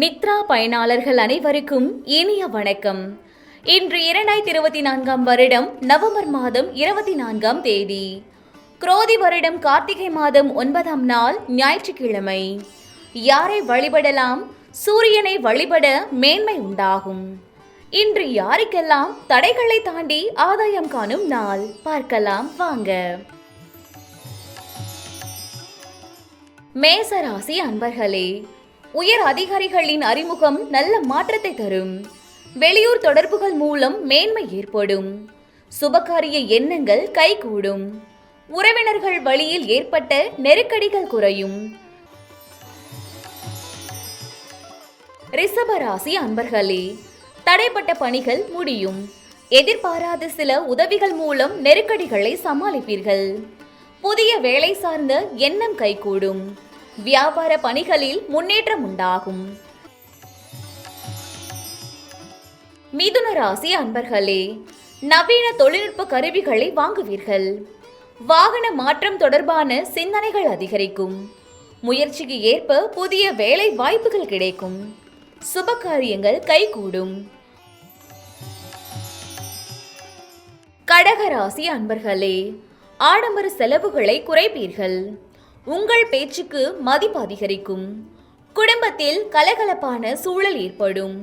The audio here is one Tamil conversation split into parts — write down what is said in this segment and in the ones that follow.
நித்ரா பயனாளர்கள் அனைவருக்கும் இனிய வணக்கம். இன்று 2024 வருடம் நவம்பர் மாதம் 24 தேதி, குரோதி வருடம் கார்த்திகை மாதம் 9ஆம் நாள் ஞாயிற்றுக்கிழமை. யாரை வழிபடலாம்? சூரியனை வழிபட மேன்மை உண்டாகும். இன்று யாருக்கெல்லாம் தடைகளை தாண்டி ஆதாயம் காணும் நாள்? பார்க்கலாம் வாங்க. மேசராசி அன்பர்களே, உயர் அதிகாரிகளின் அறிமுகம் நல்ல மாற்றத்தை தரும். வெளியூர் தொடர்புகள் மூலம் மேன்மை ஏற்படும். சுபகாரிய எண்ணங்கள் கைகூடும். உறவினர்கள் வழியில் ஏற்பட்ட நெருக்கடிகள் குறையும். ரிஷபராசி அன்பர்களே, தடைப்பட்ட பணிகள் முடியும். எதிர்பாராத சில உதவிகள் மூலம் நெருக்கடிகளை சமாளிப்பீர்கள். புதிய வேலை சார்ந்த எண்ணம் கைகூடும். வியாபார பணிகளில் முன்னேற்றம் உண்டாகும். மிதுன ராசி அன்பர்களே, நவீன தொழில்நுட்ப கருவிகளை வாங்குவீர்கள். வாகன மாற்றம் தொடர்பான சிந்தனைகள் அதிகரிக்கும். முயற்சிக்கு ஏற்ப புதிய வேலை வாய்ப்புகள் கிடைக்கும். சுப காரியங்கள் கைகூடும். கடகராசி அன்பர்களே, ஆடம்பர செலவுகளை குறைப்பீர்கள். உங்கள் பேச்சுக்கு மதிப்பு அதிகரிக்கும். குடும்பத்தில் கலகலப்பான சூழல் ஏற்படும்.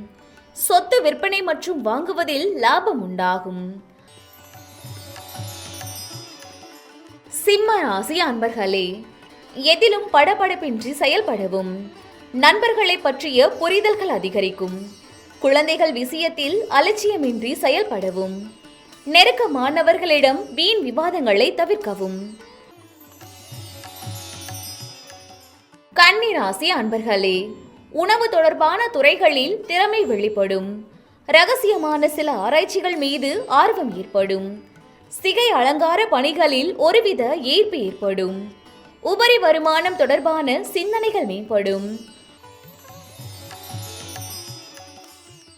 சொத்து விற்பனை மற்றும் வாங்குவதில் லாபம் உண்டாகும். சிம்ம ராசி அன்பர்களே, எதிலும் படபடப்பின்றி செயல்படவும். நண்பர்களை பற்றிய புரிதல்கள் அதிகரிக்கும். குழந்தைகள் விஷயத்தில் அலட்சியமின்றி செயல்படவும். நெருக்கமானவர்களிடம் வீண் விவாதங்களை தவிர்க்கவும். கன்னி ராசி அன்பர்களே, உணவு தொடர்பான துறைகளில் திறமை வெளிப்படும். ரகசியமான சில ஆராய்ச்சிகள் மீது ஆர்வம் ஏற்படும். சிகை அலங்கார பணிகளில் ஒருவித ஈர்ப்பு ஏற்படும். உபரி வருமானம் தொடர்பான சிந்தனைகள் மேம்படும்.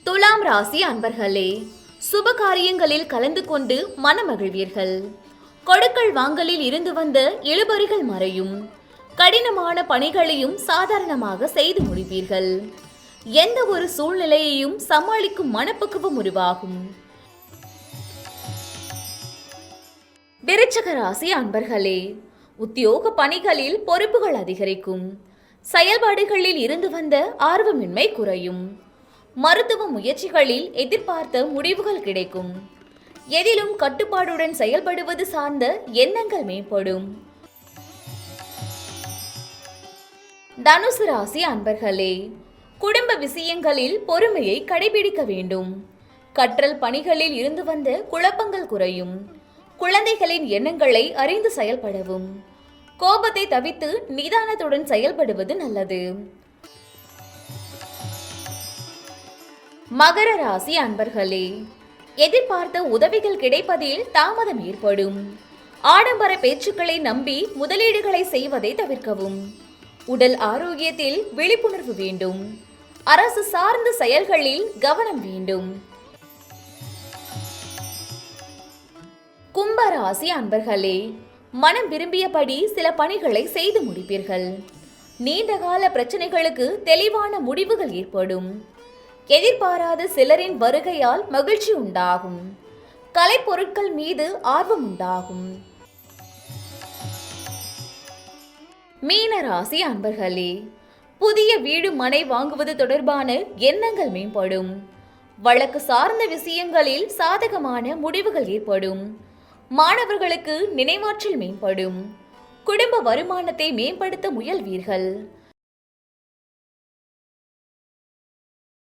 துலாம் ராசி அன்பர்களே, சுப காரியங்களில் கலந்து கொண்டு மனமகிழ்வீர்கள். கொடுக்கல் வாங்கலில் இருந்து வந்த இழுபறிகள் மறையும். கடினமான பணிகளையும் சாதாரணமாக செய்து முடிப்பீர்கள். எந்த ஒரு சூழ்நிலையையும் சமாளிக்கும் மனப்பக்குவம் உருவாகும். விருச்சிக ராசி அன்பர்களே, உத்தியோக பணிகளில் பொறுப்புகள் அதிகரிக்கும். செயல்பாடுகளில் இருந்து வந்த ஆர்வமின்மை குறையும். மருத்துவ முயற்சிகளில் எதிர்பார்த்த முடிவுகள் கிடைக்கும். எதிலும் கட்டுப்பாடுடன் செயல்படுவது சார்ந்த எண்ணங்கள் மேம்படும். தனுசு ராசி அன்பர்களே, குடும்ப விஷயங்களில் பொறுமையை கடைபிடிக்க வேண்டும். கற்றல் பணிகளில் இருந்து வந்த குழப்பங்கள் குறையும். குழந்தைகளின் எண்ணங்களை அறிந்து செயல்படவும். கோபத்தை தவிர்த்து நிதானத்துடன் செயல்படுவது நல்லது. மகர ராசி அன்பர்களே, எதிர்பார்த்த உதவிகள் கிடைப்பதில் தாமதம் ஏற்படும். ஆடம்பர பேச்சுக்களை நம்பி முதலீடுகளை செய்வதை தவிர்க்கவும். உடல் ஆரோக்கியத்தில் விழிப்புணர்வு வேண்டும். அரசு சார்ந்த செயல்களில் கவனம் வேண்டும். கும்பராசி அன்பர்களே, மனம் விரும்பியபடி சில பணிகளை செய்து முடிப்பீர்கள். நீண்டகால பிரச்சனைகளுக்கு தெளிவான முடிவுகள் ஏற்படும். எதிர்பாராத சிலரின் வருகையால் மகிழ்ச்சி உண்டாகும். கலைப்பொருட்கள் மீது ஆர்வம் உண்டாகும். மீன ராசி அன்பர்களே, புதிய வீடு மனை வாங்குவது தொடர்பான எண்ணங்கள் மேம்படும். வழக்கு சார்ந்த விஷயங்களில் சாதகமான முடிவுகள் ஏற்படும். மாணவர்களுக்கு நினைவாற்றல் மேம்படும். குடும்ப வருமானத்தை மேம்படுத்த முயல்வீர்கள்.